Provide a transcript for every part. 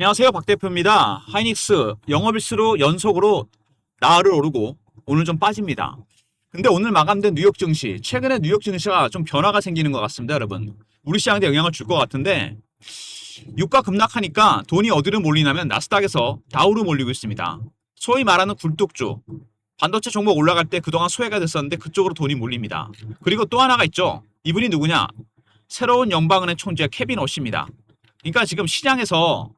안녕하세요, 박 대표입니다. 하이닉스 영업일수로 연속으로 나흘을 오르고 오늘 좀 빠집니다. 근데 오늘 마감된 뉴욕 증시, 최근에 뉴욕 증시가 좀 변화가 생기는 것 같습니다, 여러분. 우리 시장에 영향을 줄 것 같은데 유가 급락하니까 돈이 어디로 몰리냐면 나스닥에서 다우로 몰리고 있습니다. 소위 말하는 굴뚝주, 반도체 종목 올라갈 때 그동안 소외가 됐었는데 그쪽으로 돈이 몰립니다. 그리고 또 하나가 있죠. 이분이 누구냐? 새로운 연방은행 총재 케빈 오씨입니다. 그러니까 지금 시장에서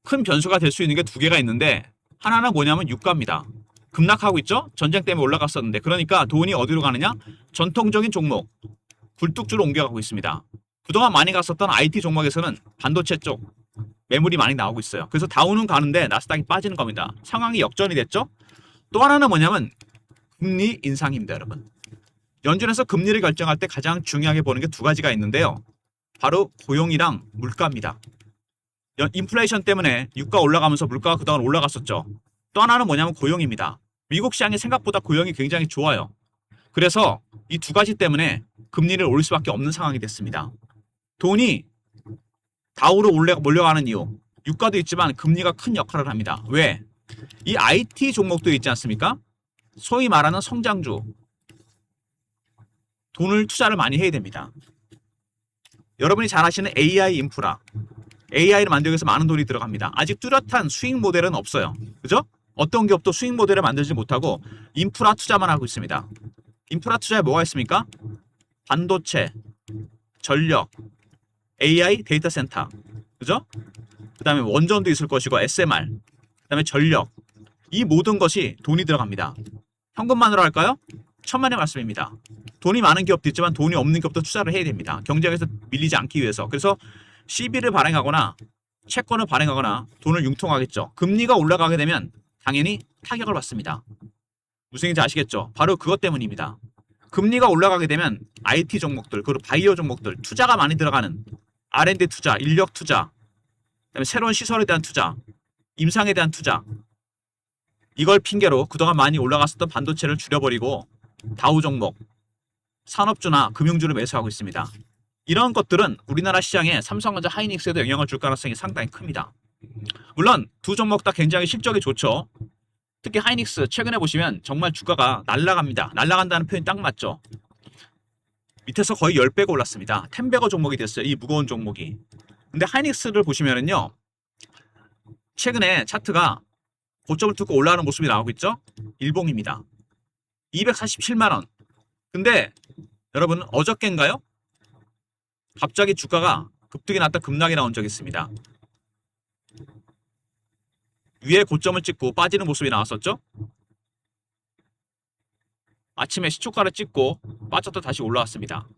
큰 변수가 될 수 있는 게 두 개가 있는데 하나는 뭐냐면 유가입니다. 급락하고 있죠? 전쟁 때문에 올라갔었는데 그러니까 돈이 어디로 가느냐? 전통적인 종목, 굴뚝주로 옮겨가고 있습니다. 그동안 많이 갔었던 IT 종목에서는 반도체 쪽 매물이 많이 나오고 있어요. 그래서 다우는 가는데 나스닥이 빠지는 겁니다. 상황이 역전이 됐죠? 또 하나는 뭐냐면 금리 인상입니다, 여러분. 연준에서 금리를 결정할 때 가장 중요하게 보는 게 두 가지가 있는데요. 바로 고용이랑 물가입니다. 인플레이션 때문에 유가 올라가면서 물가가 그동안 올라갔었죠. 또 하나는 뭐냐면 고용입니다. 미국 시장이 생각보다 고용이 굉장히 좋아요. 그래서 이 두 가지 때문에 금리를 올릴 수밖에 없는 상황이 됐습니다. 돈이 다우로 몰려가는 이유, 유가도 있지만 금리가 큰 역할을 합니다. 왜? 이 IT 종목도 있지 않습니까? 소위 말하는 성장주, 돈을 투자를 많이 해야 됩니다. 여러분이 잘 아시는 AI 인프라, AI를 만들기 위해서 많은 돈이 들어갑니다. 아직 뚜렷한 수익 모델은 없어요. 그죠? 어떤 기업도 수익 모델을 만들지 못하고 인프라 투자만 하고 있습니다. 인프라 투자에 뭐가 있습니까? 반도체, 전력, AI 데이터 센터. 그죠? 그 다음에 원전도 있을 것이고 SMR, 그 다음에 전력. 이 모든 것이 돈이 들어갑니다. 현금만으로 할까요? 천만의 말씀입니다. 돈이 많은 기업도 있지만 돈이 없는 기업도 투자를 해야 됩니다. 경쟁에서 밀리지 않기 위해서. 그래서 CB를 발행하거나 채권을 발행하거나 돈을 융통하겠죠. 금리가 올라가게 되면 당연히 타격을 받습니다. 무슨 얘기인지 아시겠죠? 바로 그것 때문입니다. 금리가 올라가게 되면 IT 종목들, 그리고 바이오 종목들, 투자가 많이 들어가는 R&D 투자, 인력 투자, 그다음에 새로운 시설에 대한 투자, 임상에 대한 투자, 이걸 핑계로 그동안 많이 올라갔었던 반도체를 줄여버리고 다우 종목, 산업주나 금융주를 매수하고 있습니다. 이런 것들은 우리나라 시장에 삼성전자, 하이닉스에도 영향을 줄 가능성이 상당히 큽니다. 물론 두 종목 다 굉장히 실적이 좋죠. 특히 하이닉스 최근에 보시면 정말 주가가 날아갑니다. 날아간다는 표현이 딱 맞죠. 밑에서 거의 10배가 올랐습니다. 10배가 종목이 됐어요. 이 무거운 종목이. 근데 하이닉스를 보시면은요. 최근에 차트가 고점을 뚫고 올라가는 모습이 나오고 있죠. 일봉입니다. 247만 원. 근데 여러분 어저께인가요? 갑자기 주가가 급등이 났다 급락이 나온 적이 있습니다. 위에 고점을 찍고 빠지는 모습이 나왔었죠? 아침에 시초가를 찍고 빠졌다 다시 올라왔습니다.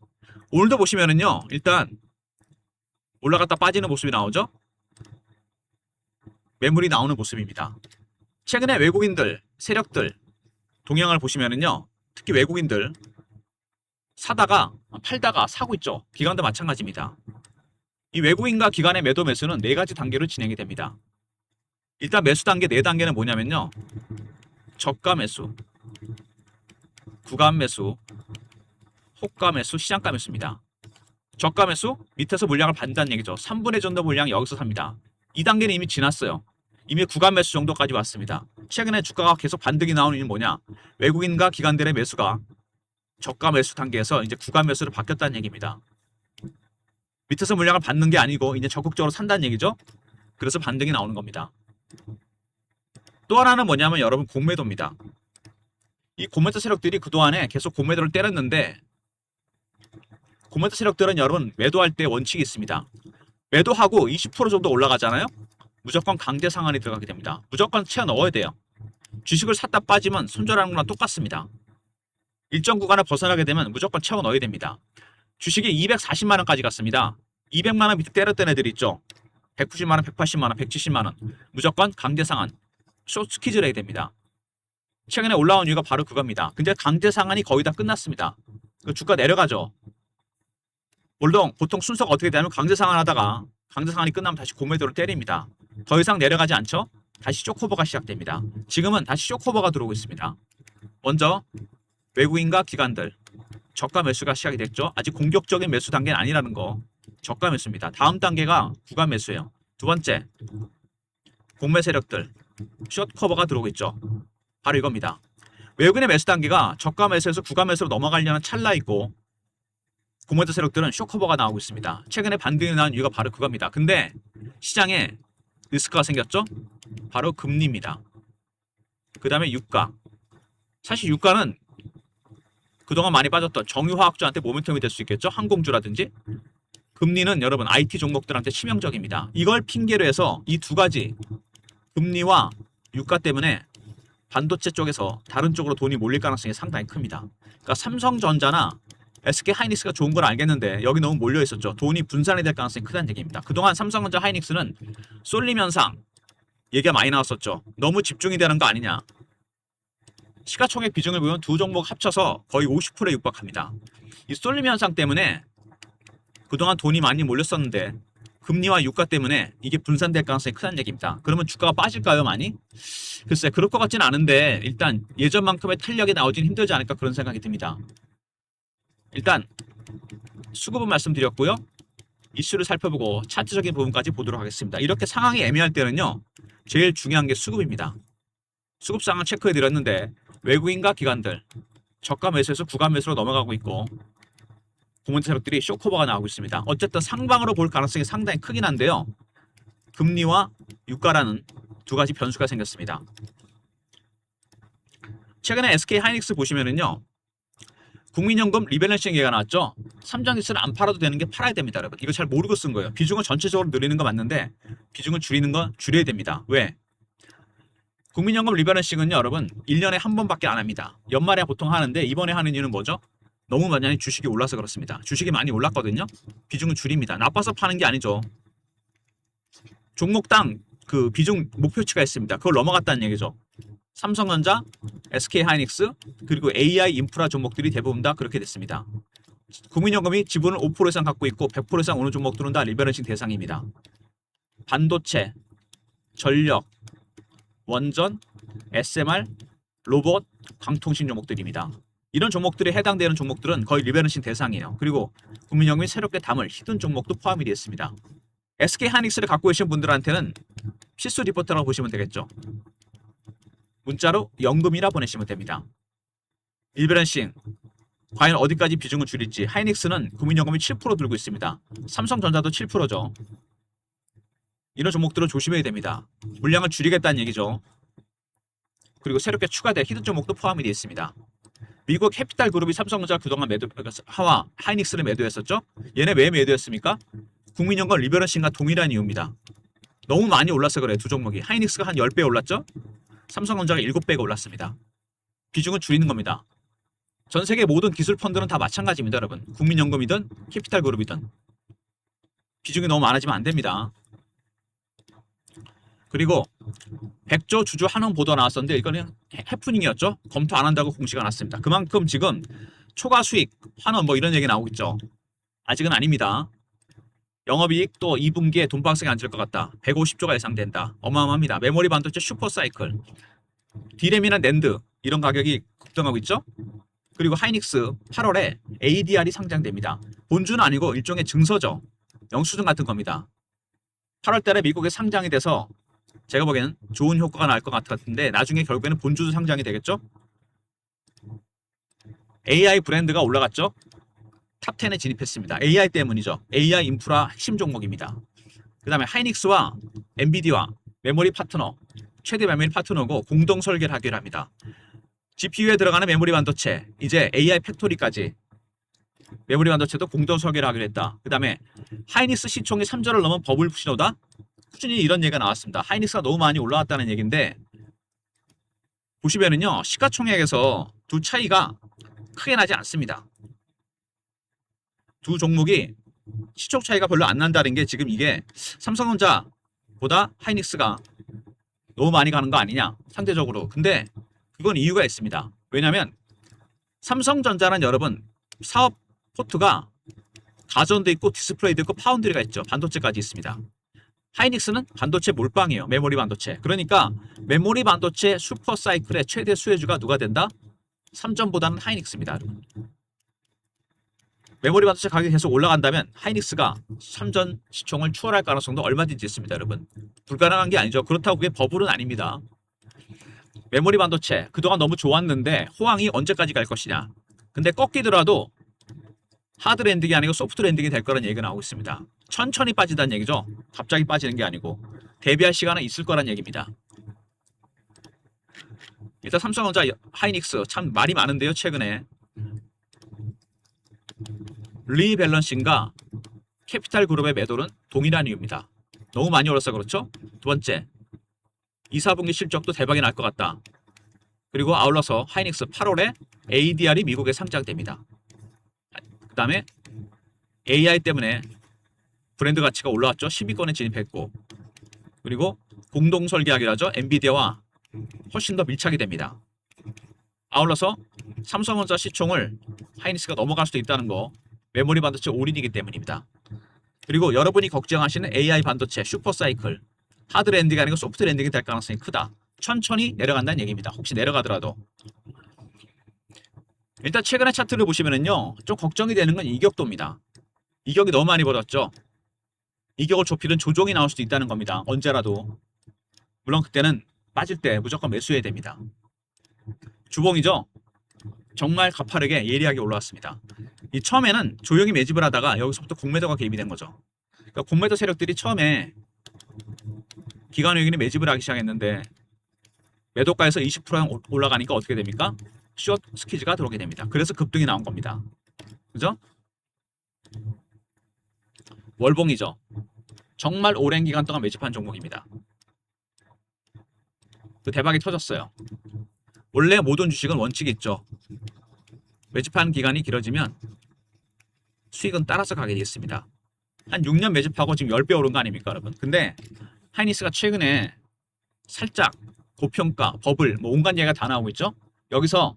오늘도 보시면은요, 일단 올라갔다 빠지는 모습이 나오죠? 매물이 나오는 모습입니다. 최근에 외국인들, 세력들 동향을 보시면은요, 특히 외국인들 사다가 팔다가 사고 있죠. 기관도 마찬가지입니다. 이 외국인과 기관의 매도 매수는 네 가지 단계로 진행이 됩니다. 일단 매수 단계 네 단계는 뭐냐면요. 저가 매수, 구간 매수, 호가 매수, 시장가 매수입니다. 저가 매수, 밑에서 물량을 받는다는 얘기죠. 3분의 1 정도 물량 여기서 삽니다. 이 단계는 이미 지났어요. 이미 구간 매수 정도까지 왔습니다. 최근에 주가가 계속 반등이 나오는 이유는 뭐냐? 외국인과 기관들의 매수가 저가 매수 단계에서 이제 구간 매수로 바뀌었다는 얘기입니다. 밑에서 물량을 받는 게 아니고 이제 적극적으로 산다는 얘기죠. 그래서 반등이 나오는 겁니다. 또 하나는 뭐냐면 여러분 공매도입니다. 이 공매도 세력들이 그동안에 계속 공매도를 때렸는데 공매도 세력들은 여러분 매도할 때 원칙이 있습니다. 매도하고 20% 정도 올라가잖아요. 무조건 강제 상한이 들어가게 됩니다. 무조건 채워 넣어야 돼요. 주식을 샀다 빠지면 손절하는 거랑 똑같습니다. 일정 구간을 벗어나게 되면 무조건 채워 넣어야 됩니다. 주식이 240만 원까지 갔습니다. 200만 원 밑에 때렸던 애들 있죠. 190만 원, 180만 원, 170만 원. 무조건 강제 상한. 숏 스퀴즈를 해야 됩니다. 최근에 올라온 이유가 바로 그겁니다. 근데 강제 상한이 거의 다 끝났습니다. 주가 내려가죠. 물론 보통 순서가 어떻게 되냐면 강제 상한하다가 강제 상한이 끝나면 다시 고매도를 때립니다. 더 이상 내려가지 않죠. 다시 쇼커버가 시작됩니다. 지금은 다시 쇼커버가 들어오고 있습니다. 먼저 외국인과 기관들 저가 매수가 시작이 됐죠. 아직 공격적인 매수 단계는 아니라는 거. 저가 매수입니다. 다음 단계가 구간 매수예요. 두 번째, 공매 세력들 숏 커버가 들어오고 있죠. 바로 이겁니다. 외국인의 매수 단계가 저가 매수에서 구가 매수로 넘어가려는 찰나 있고 공매도 세력들은 숏 커버가 나오고 있습니다. 최근에 반등이 나온 이유가 바로 그겁니다. 근데 시장에 리스크가 생겼죠? 바로 금리입니다. 그 다음에 유가. 사실 유가는 그동안 많이 빠졌던 정유화학주한테 모멘텀이 될 수 있겠죠? 항공주라든지. 금리는 여러분 IT 종목들한테 치명적입니다. 이걸 핑계로 해서 이 두 가지 금리와 유가 때문에 반도체 쪽에서 다른 쪽으로 돈이 몰릴 가능성이 상당히 큽니다. 그러니까 삼성전자나 SK 하이닉스가 좋은 걸 알겠는데 여기 너무 몰려 있었죠. 돈이 분산이 될 가능성이 크다는 얘기입니다. 그동안 삼성전자 하이닉스는 쏠림 현상 얘기가 많이 나왔었죠. 너무 집중이 되는 거 아니냐. 시가총액 비중을 보면 두 종목 합쳐서 거의 50%에 육박합니다. 이 쏠림 현상 때문에 그동안 돈이 많이 몰렸었는데 금리와 유가 때문에 이게 분산될 가능성이 크다는 얘기입니다. 그러면 주가가 빠질까요, 많이? 글쎄, 그럴 것 같진 않은데 일단 예전만큼의 탄력이 나오긴 힘들지 않을까 그런 생각이 듭니다. 일단 수급은 말씀드렸고요. 이슈를 살펴보고 차트적인 부분까지 보도록 하겠습니다. 이렇게 상황이 애매할 때는요. 제일 중요한 게 수급입니다. 수급 상황 체크해 드렸는데 외국인과 기관들 저가 매수에서 구가 매수로 넘어가고 있고 공매도 세력들이 쇼커버가 나오고 있습니다. 어쨌든 상방으로 볼 가능성이 상당히 크긴 한데요. 금리와 유가라는 두 가지 변수가 생겼습니다. 최근에 SK 하이닉스 보시면은요. 국민연금 리밸런싱 얘기가 나왔죠. 삼성지수를 안 팔아도 되는 게 팔아야 됩니다, 여러분. 이거 잘 모르고 쓴 거예요. 비중을 전체적으로 늘리는 거 맞는데 비중을 줄이는 건 줄여야 됩니다. 왜? 국민연금 리밸런싱은요, 여러분 1년에 한 번밖에 안 합니다. 연말에 보통 하는데 이번에 하는 이유는 뭐죠? 너무 많이 주식이 올라서 그렇습니다. 주식이 많이 올랐거든요. 비중을 줄입니다. 나빠서 파는 게 아니죠. 종목당 그 비중 목표치가 있습니다. 그걸 넘어갔다는 얘기죠. 삼성전자, SK 하이닉스, 그리고 AI 인프라 종목들이 대부분 다 그렇게 됐습니다. 국민연금이 지분을 5% 이상 갖고 있고 100% 이상 오는 종목들은 다 리밸런싱 대상입니다. 반도체, 전력, 원전, SMR, 로봇, 광통신 종목들입니다. 이런 종목들에 해당되는 종목들은 거의 리밸런싱 대상이에요. 그리고 국민연금이 새롭게 담을 히든 종목도 포함이 되어 있습니다. SK 하이닉스를 갖고 계신 분들한테는 필수 리포터라고 보시면 되겠죠. 문자로 연금이라 보내시면 됩니다. 리밸런싱 과연 어디까지 비중을 줄일지. 하이닉스는 국민연금이 7% 들고 있습니다. 삼성전자도 7%죠. 이런 종목들은 조심해야 됩니다. 물량을 줄이겠다는 얘기죠. 그리고 새롭게 추가될 히든 종목도 포함이 되어 있습니다. 미국 캐피탈 그룹이 삼성전자 그동안 하이닉스를 매도했었죠. 얘네 왜 매도했습니까? 국민연금 리밸런싱과 동일한 이유입니다. 너무 많이 올라서 그래요. 두 종목이. 하이닉스가 한 10배 올랐죠. 삼성전자가 7배가 올랐습니다. 비중을 줄이는 겁니다. 전 세계 모든 기술 펀드는 다 마찬가지입니다, 여러분. 국민연금이든 캐피탈 그룹이든 비중이 너무 많아지면 안 됩니다. 그리고 100조 주주 환원 보도가 나왔었는데 이거는 해프닝이었죠. 검토 안 한다고 공시가 났습니다. 그만큼 지금 초과 수익 환원 뭐 이런 얘기 나오고 있죠. 아직은 아닙니다. 영업이익 또 2분기에 돈방석에 앉을 것 같다. 150조가 예상된다. 어마어마합니다. 메모리 반도체 슈퍼사이클, 디램이나 낸드 이런 가격이 급등하고 있죠. 그리고 하이닉스 8월에 ADR이 상장됩니다. 본주는 아니고 일종의 증서죠. 영수증 같은 겁니다. 8월 달에 미국에 상장이 돼서 제가 보기에는 좋은 효과가 날 것 같은데 나중에 결국에는 본주도 상장이 되겠죠. AI 브랜드가 올라갔죠. 탑10에 진입했습니다. AI 때문이죠. AI 인프라 핵심 종목입니다. 그 다음에 하이닉스와 엔비디아 메모리 파트너, 최대 메모리 파트너고 공동 설계를 하기로 합니다. GPU에 들어가는 메모리 반도체, 이제 AI 팩토리까지 메모리 반도체도 공동 설계를 하기로 했다. 그 다음에 하이닉스 시총이 3조를 넘은 버블 신호다. 꾸준히 이런 얘기가 나왔습니다. 하이닉스가 너무 많이 올라왔다는 얘기인데 보시면은요 시가총액에서 두 차이가 크게 나지 않습니다. 두 종목이 시총 차이가 별로 안 난다는 게 지금 이게 삼성전자보다 하이닉스가 너무 많이 가는 거 아니냐 상대적으로. 근데 그건 이유가 있습니다. 왜냐하면 삼성전자는 여러분 사업 포트가 가전도 있고 디스플레이도 있고 파운드리가 있죠. 반도체까지 있습니다. 하이닉스는 반도체 몰빵이에요. 메모리 반도체. 그러니까 메모리 반도체 슈퍼사이클의 최대 수혜주가 누가 된다? 삼전보다는 하이닉스입니다. 메모리 반도체 가격이 계속 올라간다면 하이닉스가 삼전 시총을 추월할 가능성도 얼마든지 있습니다, 여러분. 불가능한 게 아니죠. 그렇다고 그게 버블은 아닙니다. 메모리 반도체 그동안 너무 좋았는데 호황이 언제까지 갈 것이냐. 근데 꺾이더라도 하드 랜딩이 아니고 소프트 랜딩이 될 거라는 얘기가 나오고 있습니다. 천천히 빠지다는 얘기죠. 갑자기 빠지는 게 아니고 대비할 시간은 있을 거란 얘기입니다. 일단 삼성전자 하이닉스 참 말이 많은데요. 최근에 리밸런싱과 캐피탈 그룹의 매도는 동일한 이유입니다. 너무 많이 올라서 그렇죠. 두 번째, 2, 4분기 실적도 대박이 날 것 같다. 그리고 아울러서 하이닉스 8월에 ADR이 미국에 상장됩니다. 그 다음에 AI 때문에 브랜드 가치가 올라왔죠. 10위권에 진입했고, 그리고 공동 설계하기라죠. 엔비디아와 훨씬 더 밀착이 됩니다. 아울러서 삼성전자 시총을 하이닉스가 넘어갈 수도 있다는 거, 메모리 반도체 올인이기 때문입니다. 그리고 여러분이 걱정하시는 AI 반도체 슈퍼사이클, 하드 랜딩이 아니고 소프트 랜딩이 될 가능성이 크다. 천천히 내려간다는 얘기입니다. 혹시 내려가더라도. 일단 최근의 차트를 보시면은요, 좀 걱정이 되는 건 이격도입니다. 이격이 너무 많이 벌었죠. 이격을 좁히는 조정이 나올 수도 있다는 겁니다. 언제라도. 물론 그때는 빠질 때 무조건 매수해야 됩니다. 주봉이죠. 정말 가파르게 예리하게 올라왔습니다. 이 처음에는 조용히 매집을 하다가 여기서부터 공매도가 개입이 된 거죠. 그러니까 공매도 세력들이 처음에 기관외국인이 매집을 하기 시작했는데 매도가에서 20% 올라가니까 어떻게 됩니까? 숏 스퀴즈가 들어오게 됩니다. 그래서 급등이 나온 겁니다. 그죠? 월봉이죠. 정말 오랜 기간 동안 매집한 종목입니다. 그 대박이 터졌어요. 원래 모든 주식은 원칙이 있죠. 매집한 기간이 길어지면 수익은 따라서 가게 되어 있습니다. 한 6년 매집하고 지금 10배 오른 거 아닙니까, 여러분? 근데 하이닉스가 최근에 살짝 고평가, 버블, 뭐 온갖 얘기가 다 나오고 있죠. 여기서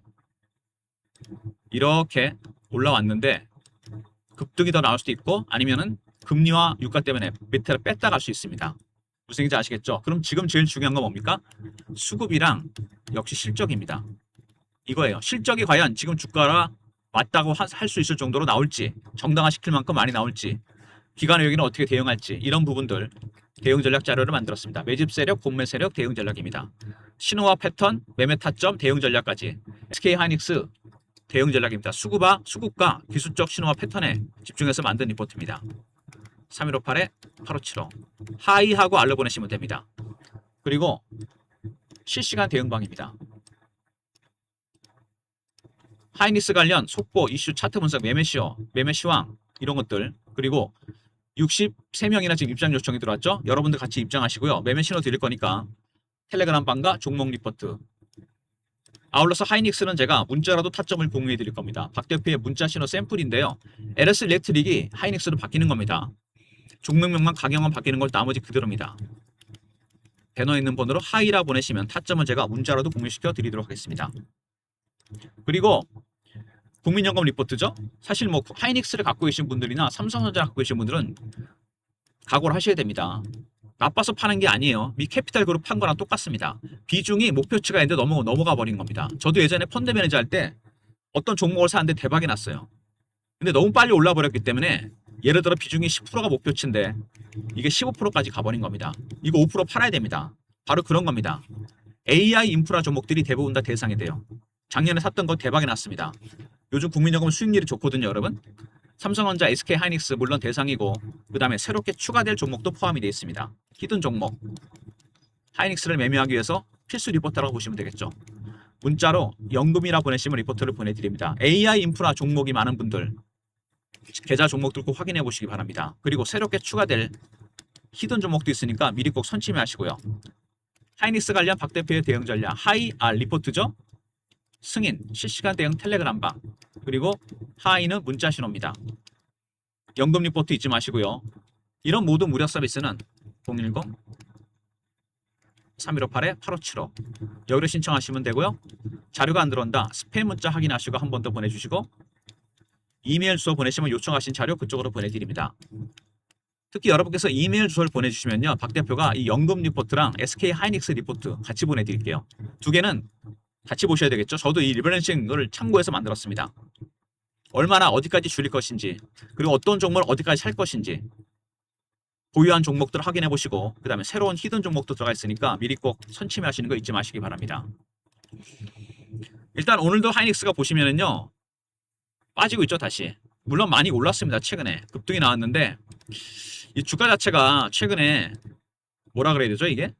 이렇게 올라왔는데 급등이 더 나올 수도 있고 아니면은 금리와 유가 때문에 밑으로 뺐다 갈 수 있습니다. 무슨 얘기인지 아시겠죠? 그럼 지금 제일 중요한 건 뭡니까? 수급이랑 역시 실적입니다. 이거예요. 실적이 과연 지금 주가가 맞다고 할 수 있을 정도로 나올지, 정당화시킬 만큼 많이 나올지, 기관외국인은 어떻게 대응할지, 이런 부분들 대응 전략 자료를 만들었습니다. 매집 세력, 공매 세력 대응 전략입니다. 신호와 패턴, 매매 타점 대응 전략까지 SK 하이닉스 대응 전략입니다. 수급과 기술적 신호와 패턴에 집중해서 만든 리포트입니다. 3158-8575 하이하고 알려 보내시면 됩니다. 그리고 실시간 대응방입니다. 하이닉스 관련 속보, 이슈, 차트 분석, 매매 시황 이런 것들, 그리고 63명이나 지금 입장 요청이 들어왔죠. 여러분들 같이 입장하시고요. 매매 신호 드릴 거니까 텔레그램 방과 종목 리포트. 아울러서 하이닉스는 제가 문자라도 타점을 공유해 드릴 겁니다. 박 대표의 문자 신호 샘플인데요. LS 일렉트릭이 하이닉스로 바뀌는 겁니다. 종목명만 가격만 바뀌는 걸 나머지 그대로입니다. 배너에 있는 번호로 하이라 보내시면 타점을 제가 문자라도 공유시켜 드리도록 하겠습니다. 그리고 국민연금 리포트죠. 사실 뭐 하이닉스를 갖고 계신 분들이나 삼성전자 갖고 계신 분들은 각오를 하셔야 됩니다. 나빠서 파는 게 아니에요. 미 캐피탈 그룹 판 거랑 똑같습니다. 비중이 목표치가 있는데 넘어가 버린 겁니다. 저도 예전에 펀드 매니저 할 때 어떤 종목을 사는데 대박이 났어요. 근데 너무 빨리 올라 버렸기 때문에 예를 들어 비중이 10%가 목표치인데 이게 15%까지 가버린 겁니다. 이거 5% 팔아야 됩니다. 바로 그런 겁니다. AI 인프라 종목들이 대부분 다 대상이 돼요. 작년에 샀던 거 대박이 났습니다. 요즘 국민연금 수익률이 좋거든요, 여러분. 삼성전자, SK 하이닉스 물론 대상이고 그 다음에 새롭게 추가될 종목도 포함이 되어 있습니다. 히든 종목. 하이닉스를 매매하기 위해서 필수 리포터라고 보시면 되겠죠. 문자로 연금이라 보내시면 리포트를 보내드립니다. AI 인프라 종목이 많은 분들 계좌 종목들 꼭 확인해 보시기 바랍니다. 그리고 새롭게 추가될 히든 종목도 있으니까 미리 꼭 선침해하시고요. 하이닉스 관련 박 대표의 대응 전략 리포트죠. 승인 실시간 대응 텔레그램방, 그리고 하이는 문자 신호입니다. 연금 리포트 잊지 마시고요. 이런 모든 무료 서비스는 010-3158-8575 여기로 신청하시면 되고요. 자료가 안 들어온다 스팸 문자 확인하시고 한 번 더 보내주시고 이메일 주소 보내시면 요청하신 자료 그쪽으로 보내드립니다. 특히 여러분께서 이메일 주소를 보내주시면요, 박 대표가 이 연금 리포트랑 SK 하이닉스 리포트 같이 보내드릴게요. 두 개는 같이 보셔야 되겠죠. 저도 이 리밸런싱을 참고해서 만들었습니다. 얼마나 어디까지 줄일 것인지, 그리고 어떤 종목을 어디까지 살 것인지 보유한 종목들을 확인해 보시고, 그 다음에 새로운 히든 종목도 들어가 있으니까 미리 꼭 선침하시는 거 잊지 마시기 바랍니다. 일단 오늘도 하이닉스가 보시면은요, 빠지고 있죠. 다시 물론 많이 올랐습니다. 최근에 급등이 나왔는데 이 주가 자체가 최근에 뭐라 그래야 되죠? 이게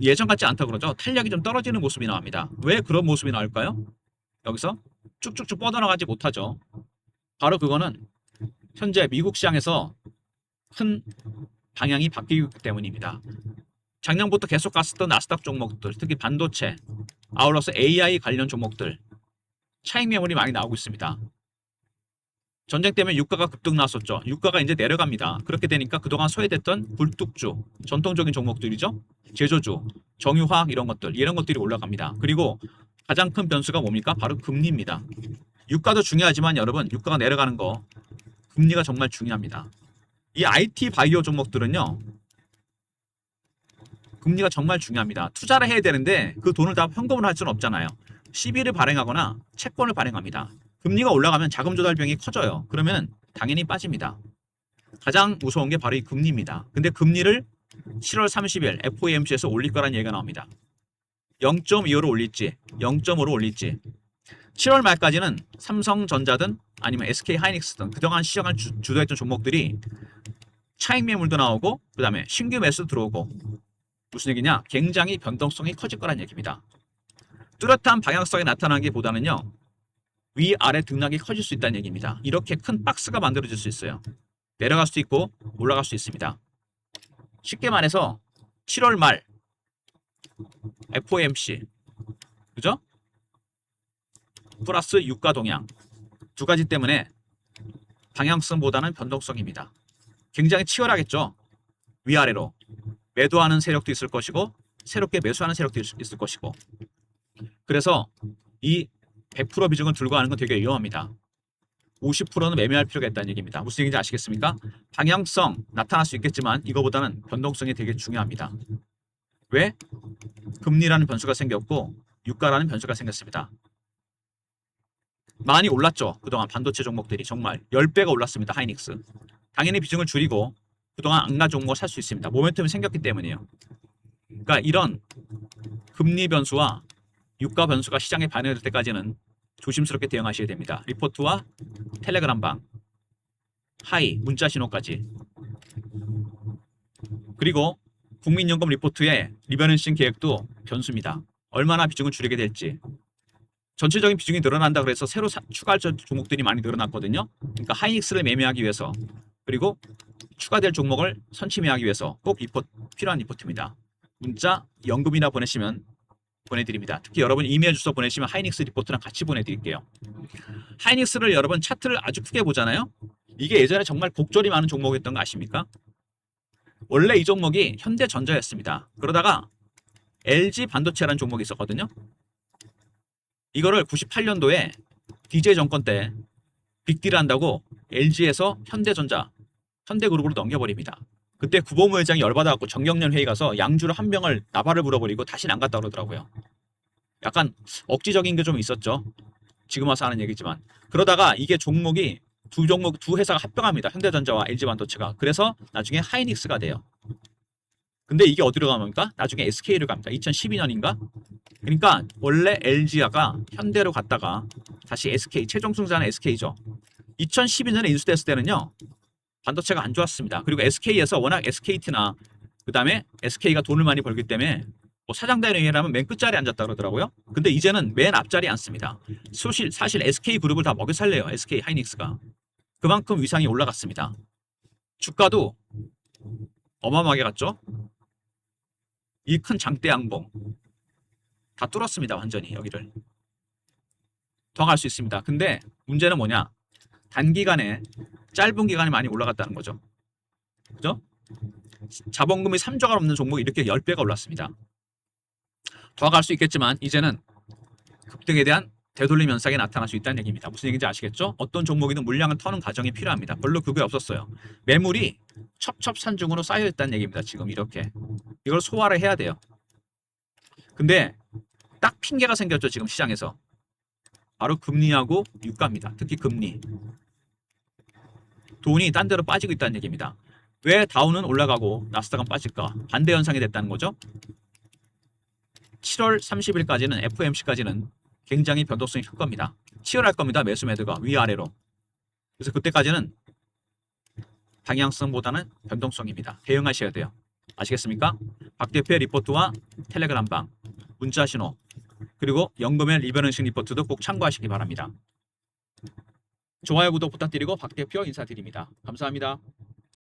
예전 같지 않다 그러죠. 탄력이 좀 떨어지는 모습이 나옵니다. 왜 그런 모습이 나올까요? 여기서 쭉쭉쭉 뻗어나가지 못하죠. 바로 그거는 현재 미국 시장에서 큰 방향이 바뀌기 때문입니다. 작년부터 계속 갔었던 나스닥 종목들, 특히 반도체, 아울러서 AI 관련 종목들 차익 매물이 많이 나오고 있습니다. 전쟁 때문에 유가가 급등 나왔었죠. 유가가 이제 내려갑니다. 그렇게 되니까 그동안 소외됐던 굴뚝주, 전통적인 종목들이죠. 제조주, 정유화학 이런 것들이 올라갑니다. 그리고 가장 큰 변수가 뭡니까? 바로 금리입니다. 유가도 중요하지만 여러분, 유가가 내려가는 거, 금리가 정말 중요합니다. 이 IT 바이오 종목들은요, 금리가 정말 중요합니다. 투자를 해야 되는데 그 돈을 다 현금으로 할 수는 없잖아요. 시비를 발행하거나 채권을 발행합니다. 금리가 올라가면 자금 조달 비용이 커져요. 그러면 당연히 빠집니다. 가장 무서운 게 바로 이 금리입니다. 근데 금리를 7월 30일 FOMC에서 올릴 거란 얘기가 나옵니다. 0.25로 올릴지 0.5로 올릴지 7월 말까지는 삼성전자든 아니면 SK하이닉스든 그동안 시장을 주도했던 종목들이 차익 매물도 나오고 그 다음에 신규 매수 들어오고 무슨 얘기냐? 굉장히 변동성이 커질 거란 얘기입니다. 뚜렷한 방향성이 나타나기보다는요. 위아래 등락이 커질 수 있다는 얘기입니다. 이렇게 큰 박스가 만들어질 수 있어요. 내려갈 수도 있고 올라갈 수 있습니다. 쉽게 말해서 7월 말 FOMC 그죠? 플러스 유가 동향 두 가지 때문에 방향성보다는 변동성입니다. 굉장히 치열하겠죠. 위아래로 매도하는 세력도 있을 것이고 새롭게 매수하는 세력도 있을 것이고 그래서 이 100% 비중을 들고 가는 건 되게 위험합니다. 50%는 매매할 필요가 있다는 얘기입니다. 무슨 얘기인지 아시겠습니까? 방향성 나타날 수 있겠지만 이거보다는 변동성이 되게 중요합니다. 왜? 금리라는 변수가 생겼고 유가라는 변수가 생겼습니다. 많이 올랐죠. 그동안 반도체 종목들이 정말 10배가 올랐습니다. 하이닉스. 당연히 비중을 줄이고 그동안 안가 종목을 살 수 있습니다. 모멘텀이 생겼기 때문이에요. 그러니까 이런 금리 변수와 유가 변수가 시장에 반영될 때까지는 조심스럽게 대응하셔야 됩니다. 리포트와 텔레그램방, 하이, 문자 신호까지. 그리고 국민연금 리포트의 리밸런싱 계획도 변수입니다. 얼마나 비중을 줄이게 될지. 전체적인 비중이 늘어난다 그래서 새로 추가할 종목들이 많이 늘어났거든요. 그러니까 하이닉스를 매매하기 위해서 그리고 추가될 종목을 선취매하기 위해서 꼭 필요한 리포트입니다. 문자 연금이나 보내드립니다. 특히 여러분 이메일 주소 보내시면 하이닉스 리포트랑 같이 보내드릴게요. 하이닉스를 여러분 차트를 아주 크게 보잖아요. 이게 예전에 정말 곡절이 많은 종목이었던 거 아십니까? 원래 이 종목이 현대전자였습니다. 그러다가 LG 반도체라는 종목이 있었거든요. 이거를 98년도에 DJ 정권 때 빅딜 한다고 LG에서 현대그룹으로 넘겨버립니다. 그때 구보무 회장이 열받아갖고 정경련 회의 가서 양주를 한 병을 나발을 불어버리고 다시는 안 갔다 그러더라고요. 약간 억지적인 게 좀 있었죠. 지금 와서 하는 얘기지만. 그러다가 이게 종목이 두 회사가 합병합니다. 현대전자와 LG반도체가. 그래서 나중에 하이닉스가 돼요. 근데 이게 어디로 갑니까? 나중에 SK로 갑니다. 2012년인가? 그러니까 원래 LG가 현대로 갔다가 다시 SK, 최종 승자는 SK죠. 2012년에 인수됐을 때는요. 반도체가 안 좋았습니다. 그리고 SK에서 워낙 SKT나 그 다음에 SK가 돈을 많이 벌기 때문에 뭐 사장단위라면 맨 끝자리에 앉았다 그러더라고요. 근데 이제는 맨 앞자리에 앉습니다. 사실 SK그룹을 다 먹여 살려요. SK 하이닉스가. 그만큼 위상이 올라갔습니다. 주가도 어마어마하게 갔죠. 이 큰 장대 양봉 다 뚫었습니다. 완전히 여기를. 더 갈 수 있습니다. 근데 문제는 뭐냐? 단기간에 짧은 기간에 많이 올라갔다는 거죠. 그죠? 자본금이 3조가 넘는 종목이 이렇게 10배가 올랐습니다. 더 갈 수 있겠지만 이제는 급등에 대한 되돌림 현상이 나타날 수 있다는 얘기입니다. 무슨 얘기인지 아시겠죠? 어떤 종목이든 물량을 터는 과정이 필요합니다. 별로 그게 없었어요. 매물이 첩첩산중으로 쌓여있다는 얘기입니다. 지금 이렇게. 이걸 소화를 해야 돼요. 근데 딱 핑계가 생겼죠. 지금 시장에서. 바로 금리하고 유가입니다. 특히 금리. 돈이 딴 데로 빠지고 있다는 얘기입니다. 왜 다우는 올라가고 나스닥은 빠질까? 반대 현상이 됐다는 거죠. 7월 30일까지는 FOMC까지는 굉장히 변동성이 클 겁니다. 치열할 겁니다. 매수 매도가 위아래로. 그래서 그때까지는 방향성보다는 변동성입니다. 대응하셔야 돼요. 아시겠습니까? 박 대표의 리포트와 텔레그램방, 문자 신호, 그리고 연금의 리밸런싱 리포트도 꼭 참고하시기 바랍니다. 좋아요, 구독 부탁드리고 박 대표 인사드립니다. 감사합니다.